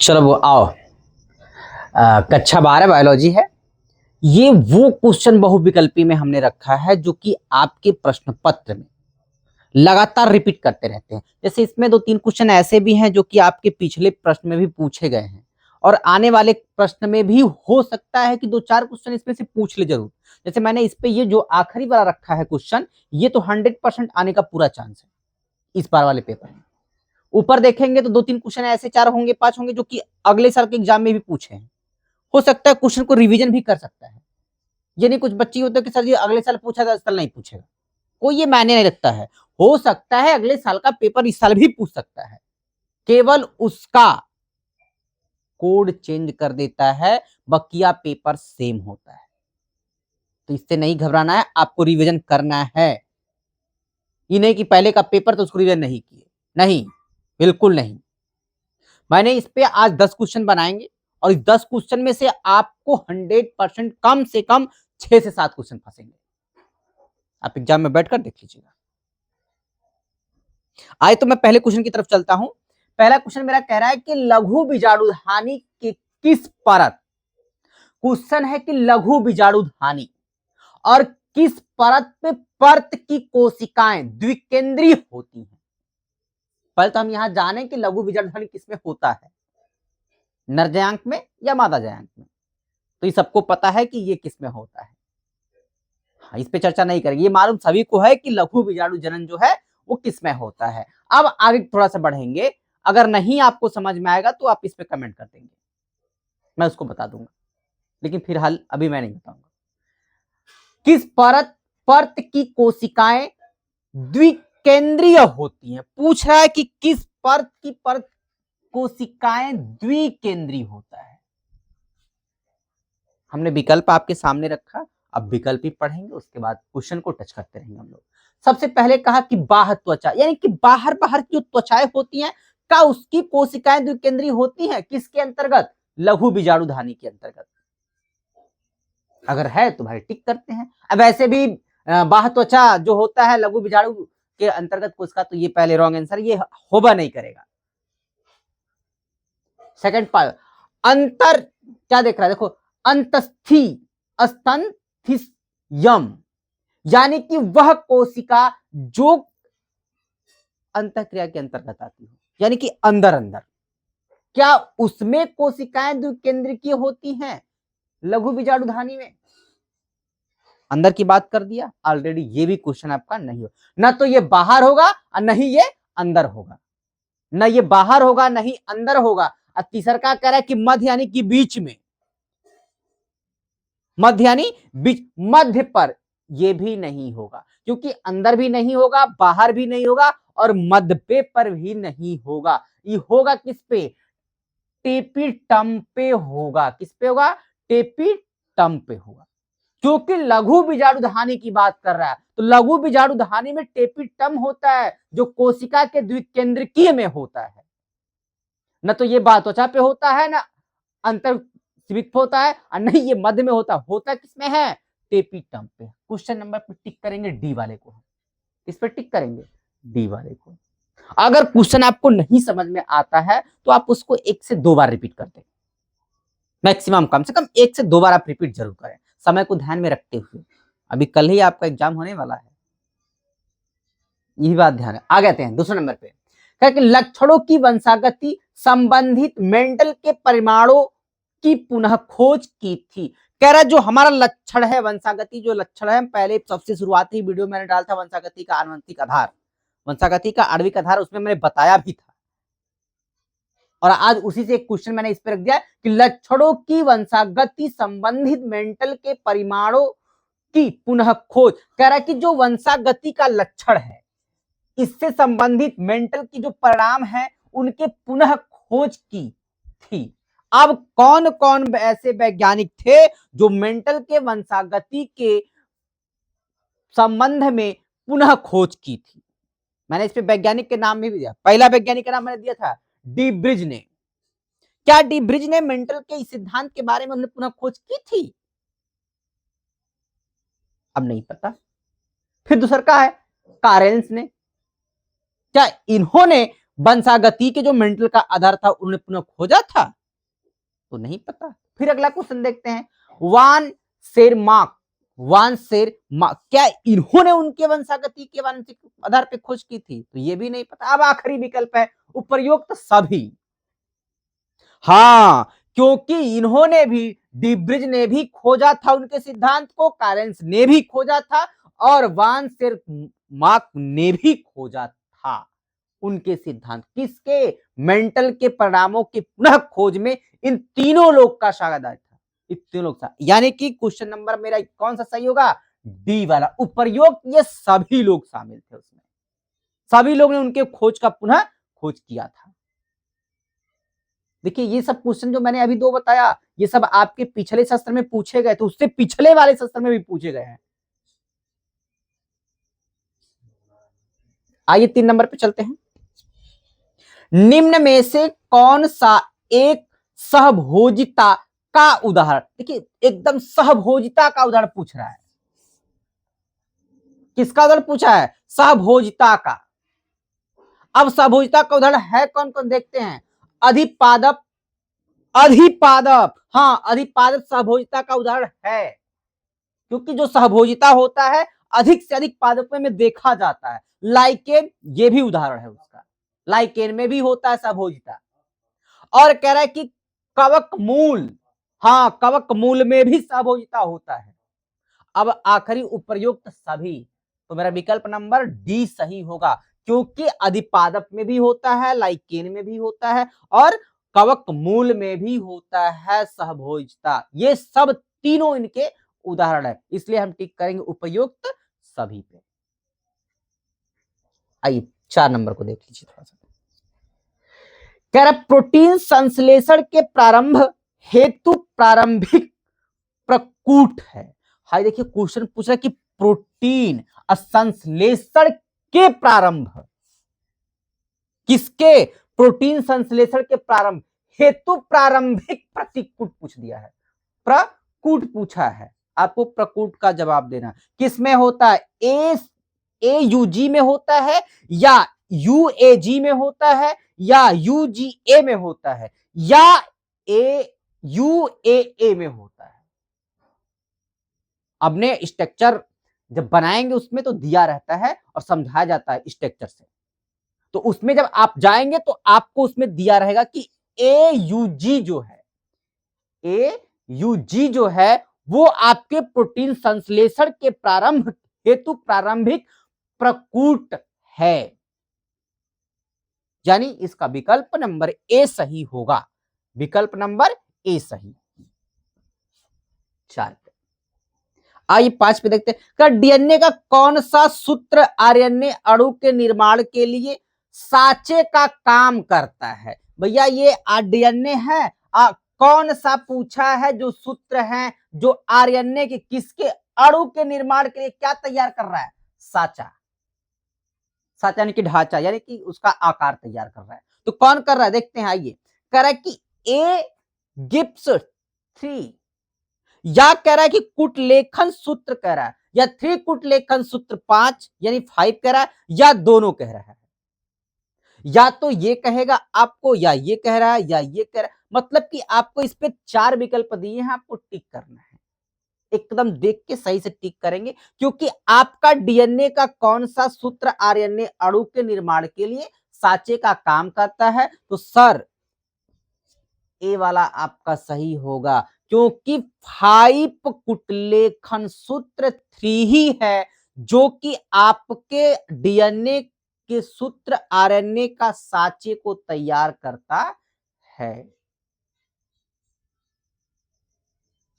चलो वो आओ। कक्षा 12 बायोलॉजी है। ये वो क्वेश्चन बहुविकल्पी में हमने रखा है जो कि आपके प्रश्न पत्र में लगातार रिपीट करते रहते हैं। जैसे इसमें 2-3 क्वेश्चन ऐसे भी हैं जो कि आपके पिछले प्रश्न में भी पूछे गए हैं और आने वाले प्रश्न में भी हो सकता है कि 2-4 क्वेश्चन इसमें से पूछ ले जरूर। जैसे मैंने इस पे ये जो आखिरी वाला रखा है क्वेश्चन, ये तो 100% आने का पूरा चांस है इस बार वाले पेपर में। ऊपर देखेंगे तो 2-3 क्वेश्चन ऐसे 4 होंगे 5 होंगे जो कि अगले साल के एग्जाम में भी पूछे हैं। हो सकता है क्वेश्चन को रिवीजन भी कर सकता है। ये नहीं कुछ बच्चे होते कि सर जी अगले साल पूछा था इस साल नहीं पूछेगा, कोई ये मायने नहीं रखता है। हो सकता है अगले साल का पेपर इस साल भी पूछ सकता है, केवल उसका कोड चेंज कर देता है, बकिया पेपर सेम होता है। तो इससे नहीं घबराना है, आपको रिवीजन करना है। ये नहीं कि पहले का पेपर तो उसको रिवीजन नहीं किए, नहीं, बिल्कुल नहीं। मैंने इस पे आज 10 क्वेश्चन बनाएंगे और इस 10 क्वेश्चन में से आपको 100% कम से कम 6 से 7 क्वेश्चन फंसेंगे। आप एग्जाम में बैठकर देख लीजिएगा। आए तो मैं पहले क्वेश्चन की तरफ चलता हूं। पहला क्वेश्चन मेरा कह रहा है कि लघु बीजाणुधानी के किस परत, क्वेश्चन है कि लघु बीजाणुधानी और किस परत पे पर्त की कोशिकाएं द्विकेंद्रीय होती हैं। पहले तो हम यहां जाने कि लघु बीजाणुधानी किसमें होता है, नरजायांक में या मादा जायांक में। तो ये सबको पता है कि ये किसमें होता है। हाँ, इस पे चर्चा नहीं करेंगे, ये मालूम सभी को है कि लघु बीजाणु जनन जो है वो किसमें होता है। अब आगे थोड़ा सा बढ़ेंगे, अगर नहीं आपको समझ में आएगा तो आप इस पे कमेंट कर देंगे, मैं उसको बता दूंगा, लेकिन फिलहाल अभी मैं नहीं बताऊंगा। किस परत की कोशिकाएं द्विकेंद्रीय होती हैं। पूछ रहा है कि किस परत कोशिकाएं द्विकेंद्रीय होता है। हमने विकल्प आपके सामने रखा, अब विकल्प ही पढ़ेंगे, उसके बाद क्वेश्चन को टच करते रहेंगे हम लोग। सबसे पहले कहा कि बाह्य त्वचा, यानी कि बाहर बाहर की जो त्वचाएं होती हैं का उसकी कोशिकाएं द्विकेंद्रीय होती हैं किसके अंतर्गत, लघु बीजाणुधानी के अंतर्गत। अगर है तो भाई टिक करते हैं। अब वैसे भी बाह्य त्वचा जो होता है लघु बीजाणु के अंतर्गत कोशिका, तो ये पहले रॉन्ग आंसर, ये होगा नहीं करेगा। सेकंड पार्ट, अंतर क्या देख रहा है, देखो अंतस्थी स्तंथियम, यानी कि वह कोशिका जो अंतःक्रिया के अंतर्गत आती हो, यानी कि अंदर अंदर, क्या उसमें कोशिकाएं द्विकेंद्रीय होती हैं लघु बीजाणुधानी में। अंदर की बात कर दिया ऑलरेडी, ये भी क्वेश्चन आपका नहीं हो, ना तो ये बाहर होगा और नहीं ये अंदर होगा, ना ये बाहर होगा नहीं अंदर होगा। और तीसरा कह रहा है कि मध्य यानी कि बीच में, मध्य यानी बीच, मध्य पर, ये भी नहीं होगा क्योंकि अंदर भी नहीं होगा बाहर भी नहीं होगा और मध्य पे पर भी नहीं होगा। ये होगा किस पे, टेपिटम पे होगा। किस पे होगा, टेपिटम पे होगा, क्योंकि लघु बीजाणुधानी की बात कर रहा है। तो लघु बीजाणुधानी में टेपिटम होता है जो कोशिका के द्विकेंद्रकीय में होता है, न तो ये बात त्वचा पे होता है, ना अंतर सीमित होता है, और नहीं ये मध्य में होता किसमें है, टेपिटम पे। क्वेश्चन नंबर पे टिक करेंगे डी वाले को, इस पे टिक करेंगे डी वाले को। अगर क्वेश्चन आपको नहीं समझ में आता है तो आप उसको 1 से 2 बार रिपीट कर दें, मैक्सिमम कम से कम 1 से 2 बार आप रिपीट जरूर करें, समय को ध्यान में रखते हुए। अभी कल ही आपका एग्जाम होने वाला है, यही बात ध्यान है। आ गए हैं दूसरे नंबर पे, क्या कि लक्षणों की वंशागति संबंधित मेंडल के परिमाणों की पुनः खोज की थी। कह रहा जो हमारा लक्षण है, वंशागति जो लक्षण है, पहले सबसे शुरुआती वीडियो मैंने डाला था वंशागति का आनुवंशिक आधार, वंशागति का आणविक आधार, उसमें मैंने बताया भी था। और आज उसी से एक क्वेश्चन मैंने इस पर रख दिया कि लक्षणों की वंशागति संबंधित मेंटल के परिमाणों की पुनः खोज। कह रहा कि जो वंशागति का लक्षण है, इससे संबंधित मेंटल की जो परिणाम है उनके पुनः खोज की थी। अब कौन कौन ऐसे वैज्ञानिक थे जो मेंटल के वंशागति के संबंध में पुनः खोज की थी। मैंने इस पे वैज्ञानिक के नाम भी दिया। पहला वैज्ञानिक का नाम मैंने दिया था डी ब्रिज ने। क्या डी ब्रिज ने मेंटल के इस सिद्धांत के बारे में उन्होंने पुनः खोज की थी, अब नहीं पता। फिर दूसरा का है कारेंस ने। क्या इन्होंने वंशागति के जो मेंटल का आधार था उन्होंने पुनः खोजा था? तो नहीं पता। फिर अगला क्वेश्चन देखते हैं, वान शेरमार्क, वान शेरमार्क, क्या इन्होंने उनके वंशागति के वांशिक आधार पर खोज की थी? तो ये भी नहीं पता। अब आखिरी विकल्प है उपर्युक्त सभी। हाँ, क्योंकि इन्होंने भी, डिब्रिज ने भी खोजा था उनके सिद्धांत को, कैरेंस ने भी खोजा था और वान शेरमार्क ने भी खोजा था उनके सिद्धांत। किसके? मेंटल के परिणामों की पुनः खोज में इन तीनों लोग का शागदार था, इन तीनों लोग था। यानी कि क्वेश्चन नंबर मेरा कौन सा सही होगा? डी वाला, उपर्युक्त ये सभी लोग शामिल थे उसमें, सभी लोग ने उनके खोज का पुनः खोज किया था। देखिए ये सब क्वेश्चन जो मैंने अभी दो बताया, ये सब आपके पिछले सत्र में पूछे गए थे, उससे पिछले वाले सत्र में भी पूछे गए हैं। आइए 3 नंबर पे चलते हैं। निम्न में से कौन सा एक सहभोजिता का उदाहरण, देखिए एकदम सहभोजिता का उदाहरण पूछ रहा है। किसका उदाहरण पूछा है? सहभोजिता का। अब सहभोजिता का उदाहरण है कौन कौन देखते हैं। अधिपादप, अधिपादप, हाँ अधिपादप सहभोजिता का उदाहरण है, क्योंकि जो सहभोजिता होता है अधिक से अधिक पादपों में देखा जाता है। लाइकेन ये भी उदाहरण है उसका, लाइकेन में भी होता है सहभोजिता। और कह रहा है कि कवक मूल, हाँ कवक मूल में भी सहभोजिता होता है। अब आखिरी उपर्युक्त सभी, तो मेरा विकल्प नंबर डी सही होगा, क्योंकि अधिपादप में भी होता है, लाइकेन में भी होता है और कवक मूल में भी होता है सहभोजिता। ये सब तीनों इनके उदाहरण है, इसलिए हम टिक करेंगे उपयुक्त सभी पे। आइए 4 नंबर को देख लीजिए थोड़ा सा। कह रहा प्रोटीन संश्लेषण के प्रारंभ हेतु प्रारंभिक प्रकूट है। हाय देखिए क्वेश्चन पूछ रहा है कि प्रोटीन संश्लेषण के प्रारंभ, किसके? प्रोटीन संश्लेषण के प्रारंभ हेतु प्रारंभिक प्रतिकूट पूछ दिया है, प्रकूट पूछा है, आपको प्रकूट का जवाब देना। किसमें होता है? AUG में होता है या UAG में होता है या UGA में होता है या UAA में होता है। अपने स्ट्रक्चर जब बनाएंगे उसमें तो दिया रहता है और समझाया जाता है स्ट्रक्चर से, तो उसमें जब आप जाएंगे तो आपको उसमें दिया रहेगा कि AUG जो है वो आपके प्रोटीन संश्लेषण के प्रारंभ हेतु प्रारंभिक प्रकूट है, यानी इसका विकल्प नंबर ए सही होगा, विकल्प नंबर ए सही। 4 पे आइए 5 पे देखते हैं, डीएनए का कौन सा सूत्र आरएनए अणु के निर्माण के लिए साँचे का काम करता है? भैया ये डीएनए है, कौन सा पूछा है जो सूत्र है जो आरएनए के किसके अणु के निर्माण के लिए क्या तैयार कर रहा है? साँचा, साँचा यानी कि ढांचा, यानी कि उसका आकार तैयार कर रहा है। तो कौन कर रहा है देखते हैं, आइए। कह रहा है कि ए गिब्स 3, या कह रहा है कि कुटलेखन सूत्र कह रहा है, या 3 कुटलेखन सूत्र 5 यानी 5 कह रहा है, या दोनों कह रहा है। या तो ये कहेगा आपको, या ये कह रहा है, या ये कह रहा है, मतलब कि आपको इस पे 4 विकल्प दिए हैं, आपको टिक करना है, एकदम देख के सही से टिक करेंगे, क्योंकि आपका डीएनए का कौन सा सूत्र आरएनए अणु के निर्माण के लिए साँचे का काम करता है। तो सर ए वाला आपका सही होगा, क्योंकि 5 कुटलेखन सूत्र 3 ही है जो कि आपके डीएनए के सूत्र आरएनए का साँचे को तैयार करता है।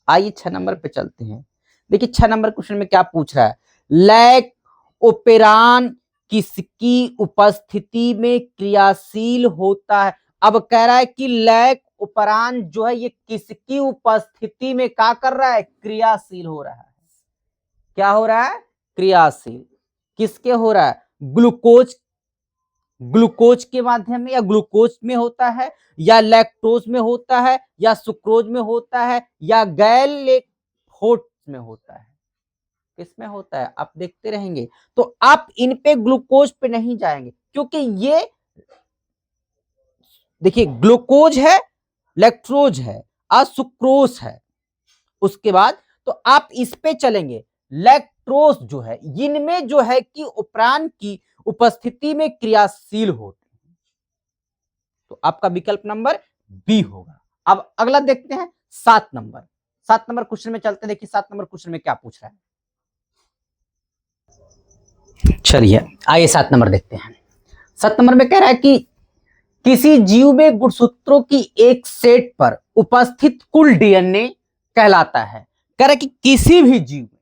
आइए 6 नंबर पे चलते हैं। देखिए 6 नंबर क्वेश्चन में क्या पूछ रहा है, लैक ओपेरान किसकी उपस्थिति में क्रियाशील होता है? अब कह रहा है कि लैक ओपेरान जो है ये किसकी उपस्थिति में क्या कर रहा है? क्रियाशील हो रहा है। क्या हो रहा है? क्रियाशील। किसके हो रहा है? ग्लूकोज, ग्लूकोज के माध्यम में, या ग्लूकोज में होता है, या लैक्टोज में होता है, या सुक्रोज में होता है, या गैलेक्टोज में होता है। किसमें होता है? आप देखते रहेंगे, तो आप इन पे ग्लूकोज पे नहीं जाएंगे, क्योंकि ये देखिए ग्लूकोज है, लैक्टोज है, सुक्रोज है, उसके बाद तो आप इस पे चलेंगे लैक्टोज जो है, इनमें जो है कि उपरांत की उपस्थिति में क्रियाशील होते हैं, तो आपका विकल्प नंबर बी होगा। अब अगला देखते हैं 7 नंबर। 7 नंबर क्वेश्चन में चलते हैं, देखिए 7 नंबर क्वेश्चन में क्या पूछ रहा है। चलिए आइए 7 नंबर देखते हैं। 7 नंबर में कह रहा है कि किसी जीव में गुणसूत्रों की एक सेट पर उपस्थित कुल डीएनए कहलाता है। कह रहा है कि किसी भी जीव में,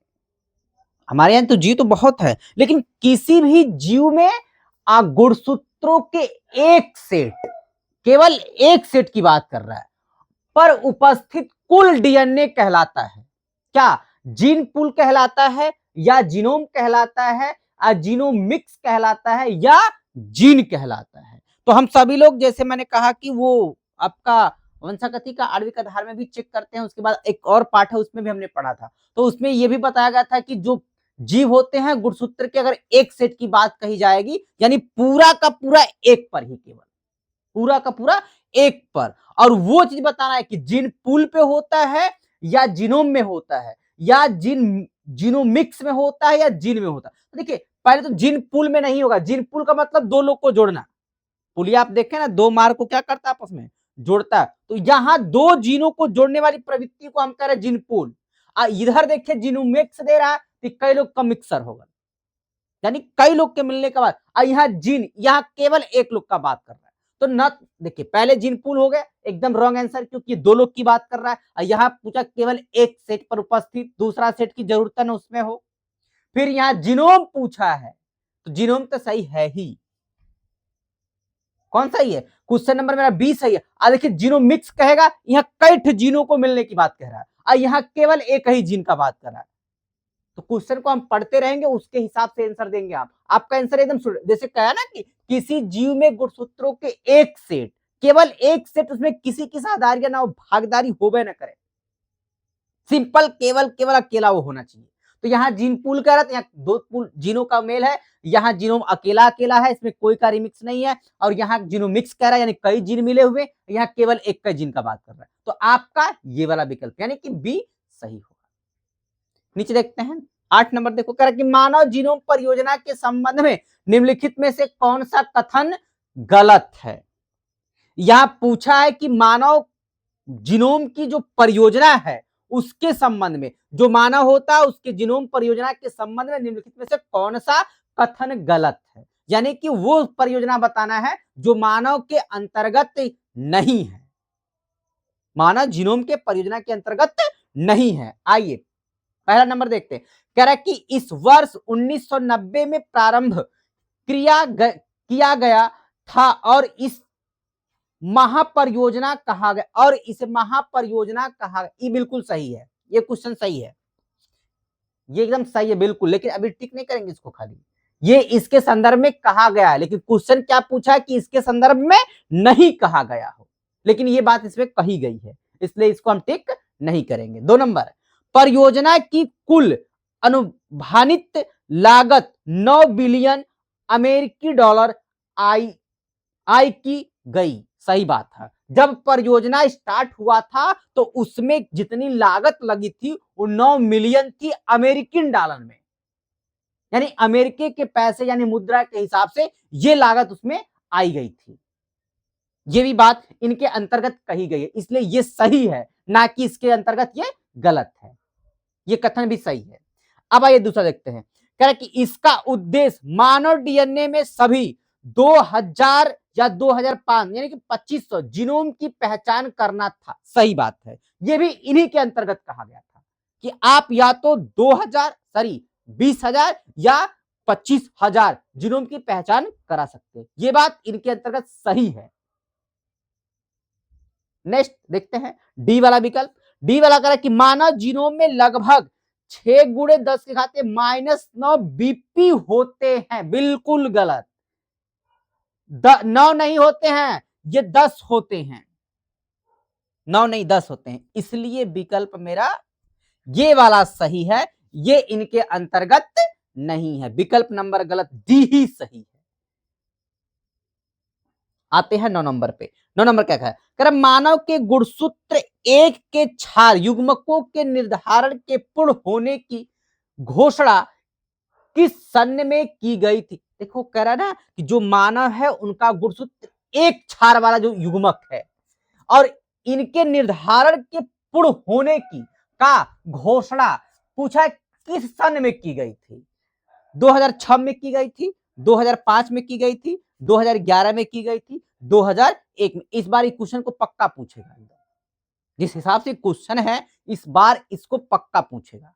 हमारे यहां तो जीव तो बहुत है, लेकिन किसी भी जीव में गुणसूत्रों के एक सेट, केवल एक सेट की बात कर रहा है, पर उपस्थित कुल डीएनए कहलाता है। क्या जीन पूल कहलाता है, या जीनोम कहलाता है, या जीनोमिक्स कहलाता है, या जीन कहलाता है? तो हम सभी लोग, जैसे मैंने कहा कि वो आपका वंशागति का आणविक आधार में भी चेक करते हैं, उसके बाद एक और पाठ है उसमें भी हमने पढ़ा था, तो उसमें यह भी बताया गया था कि जो जीव होते हैं गुणसूत्र के अगर एक सेट की बात कही जाएगी, यानी पूरा का पूरा एक पर ही, केवल पूरा का पूरा एक पर, और वो चीज बताना है कि जीन पूल पे होता है, या जीनोम में होता है, या जीनोमिक्स में होता है, या जीन में होता है। तो देखिए पहले तो जीन पूल में नहीं होगा। जीन पूल का मतलब दो लोग को जोड़ना। पुलिया आप देखें ना, दो मार्ग को क्या करता है आपस में, जोड़ता है। तो यहां दो जीनों को जोड़ने वाली प्रवृत्ति को हम कह रहे हैं जीन पूल। इधर देखिए जीनोमिक्स दे रहा है, तो कई लोग का मिक्सर होगा, यानी कई लोग के मिलने के बाद। यहाँ जीन, यहाँ केवल एक लोग का बात कर रहा है। तो न देखिए पहले जीन पूल हो गया, एकदम रॉन्ग आंसर, क्योंकि दो लोग की बात कर रहा है, और यहाँ पूछा केवल एक सेट पर उपस्थित, दूसरा सेट की जरूरत न उसमें हो। फिर यहाँ जीनोम पूछा है, तो जीनोम तो सही है ही। कौन सही है? क्वेश्चन नंबर मेरा 20 सही है। देखिए जीनोमिक्स कहेगा, यहाँ कई जीनों को मिलने की बात कह रहा है, और यहाँ केवल एक ही जीन का बात कर रहा है। तो क्वेश्चन को हम पढ़ते रहेंगे, उसके हिसाब से आंसर देंगे आप। आपका आंसर एकदम, जैसे कहा ना कि किसी जीव में गुणसूत्रों के एक सेट, केवल एक सेट, उसमें किसी की साझेदारी या ना भागीदारी होवे ना करे, सिंपल केवल केवल अकेला वो होना चाहिए। तो यहाँ जीन पूल कह रहा था, यहाँ दो पूल जीनों का मेल है, यहाँ जीनोम अकेला अकेला है, इसमें कोई का रिमिक्स नहीं है, और यहाँ जीनोमिक्स कह रहा है, यानी कई जीन मिले हुए, यहाँ केवल एक का जीन का बात कर रहा है। तो आपका ये वाला विकल्प यानी कि बी सही होगा। नीचे देखते हैं 8 नंबर, देखो कह रहा है कि मानव जीनोम परियोजना के संबंध में निम्नलिखित में से कौन सा कथन गलत है? यहां पूछा है कि मानव जीनोम की जो परियोजना है उसके संबंध में, जो मानव होता है उसके जीनोम परियोजना के संबंध में निम्नलिखित में से कौन सा कथन गलत है, यानी कि वो परियोजना बताना है जो मानव के अंतर्गत नहीं है, मानव जीनोम के परियोजना के अंतर्गत नहीं है। आइए पहला नंबर देखते हैं। कह रहा है कि इस वर्ष 1990 में प्रारंभ किया गया था, और इस महापरियोजना कहा गया, और इसे महापरियोजना कहा गया। ये बिल्कुल सही है, ये क्वेश्चन सही है, ये एकदम सही है बिल्कुल, लेकिन अभी टिक नहीं करेंगे इसको, खाली ये इसके संदर्भ में कहा गया है, लेकिन क्वेश्चन क्या पूछा है कि इसके संदर्भ में नहीं कहा गया हो, लेकिन ये बात इसमें कही गई है, इसलिए इसको हम टिक नहीं करेंगे। 2 नंबर, परियोजना की कुल अनुमानित लागत 9 बिलियन अमेरिकी डॉलर आई की गई। सही बात है, जब परियोजना स्टार्ट हुआ था तो उसमें जितनी लागत लगी थी वो 9 मिलियन थी अमेरिकन डॉलर में, यानी अमेरिके के पैसे यानी मुद्रा के हिसाब से ये लागत उसमें आई गई थी। ये भी बात इनके अंतर्गत कही गई है, इसलिए ये सही है, ना कि इसके अंतर्गत ये गलत है, ये कथन भी सही है। अब आइए दूसरा देखते हैं। कह रहा है कि इसका उद्देश्य मानव डीएनए में सभी 2000 या 2005 यानी कि 2500 जीनोम की पहचान करना था। सही बात है, ये भी इन्हीं के अंतर्गत कहा गया था कि आप या तो 20,000 या 25,000 जीनोम की पहचान करा सकते हैं। ये बात इनके अंतर्गत सही है। नेक्स्ट देखते हैं डी वाला विकल्प। डी वाला कह रहा है कि मानव जीनोम में लगभग 6 गुणे 10 के घाते -9 बीपी होते हैं। बिल्कुल गलत, 9 नहीं होते हैं, ये 10 होते हैं, 9 नहीं 10 होते हैं, इसलिए विकल्प मेरा ये वाला सही है, ये इनके अंतर्गत नहीं है, विकल्प नंबर गलत, डी ही सही है। आते हैं 9 नंबर पे। 9 नंबर क्या कहा है, मानव के गुणसूत्र एक के क्षार युग्मकों के निर्धारण के पूर्ण होने की घोषणा किस सन में की गई थी। देखो कह रहा ना कि जो मानव है उनका गुणसूत्र एक क्षार वाला जो युग्मक है और इनके निर्धारण के पूर्ण होने की का घोषणा पूछा है किस सन में की गई थी। 2006 में की गई थी, 2005 में की गई थी, 2011 में की गई थी, 2001 में। इस बार इस क्वेश्चन को पक्का पूछेगा, जिस हिसाब से क्वेश्चन है इस बार इसको पक्का पूछेगा।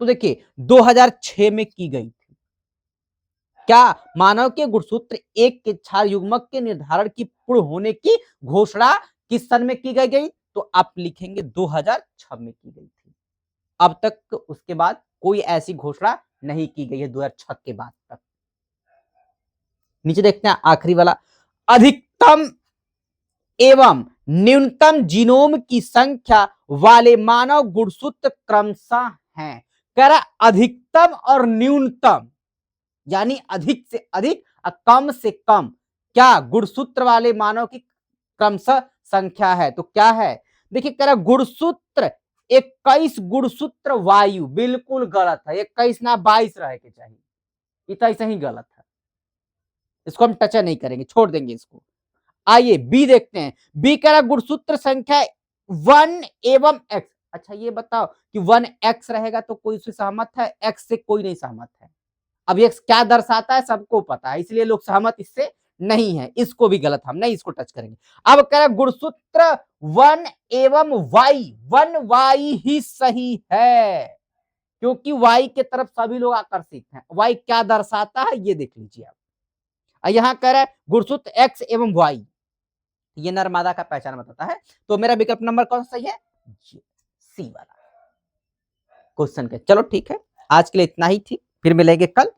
तो देखिए 2006 में की गई थी। क्या मानव के गुणसूत्र एक के क्षार युग्मक के निर्धारण की पूर्ण होने की घोषणा किस सन में की गई? तो आप लिखेंगे 2006 में की गई थी। अब तक उसके बाद कोई ऐसी घोषणा नहीं की गई है 2006 के बाद तक। नीचे देखते हैं आखिरी वाला, अधिकतम एवं न्यूनतम जीनोम की संख्या वाले मानव गुणसूत्र क्रमशः हैं। कह रहा अधिकतम और न्यूनतम यानी अधिक से अधिक और कम से कम क्या गुणसूत्र वाले मानव की क्रमशः संख्या है। तो क्या है, देखिए कह रहा गुणसूत्र 21 गुणसूत्र वायु, बिल्कुल गलत है। 21 ना 22 रहे के चाहिए, इतना सही गलत है। इसको हम टच नहीं करेंगे, छोड़ देंगे इसको। आइए बी देखते हैं। बी कह रहा गुणसूत्र संख्या 1 एवं x। अच्छा ये बताओ कि 1x रहेगा तो कोई उससे सहमत है, x से कोई नहीं सहमत है। अब ये क्या दर्शाता है सबको पता है, इसलिए लोग सहमत इससे नहीं है। इसको भी गलत, हम नहीं इसको टच करेंगे। अब कह रहा गुणसूत्र 1 एवं y, 1y ही सही है क्योंकि y के तरफ सभी लोग आकर्षित हैं। y क्या दर्शाता है ये देख लीजिए आप। यहां कह रहा है गुणसूत्र x एवं y, ये नर्मदा का पहचान बताता है। तो मेरा विकल्प नंबर कौन सा सही है, सी वाला क्वेश्चन का। चलो ठीक है, आज के लिए इतना ही थी, फिर मिलेंगे कल।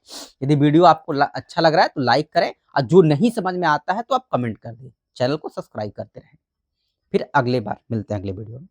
यदि वीडियो आपको अच्छा लग रहा है तो लाइक करें और जो नहीं समझ में आता है तो आप कमेंट कर दें। चैनल को सब्सक्राइब करते रहें। फिर अगले बार मिलते हैं अगले वीडियो में।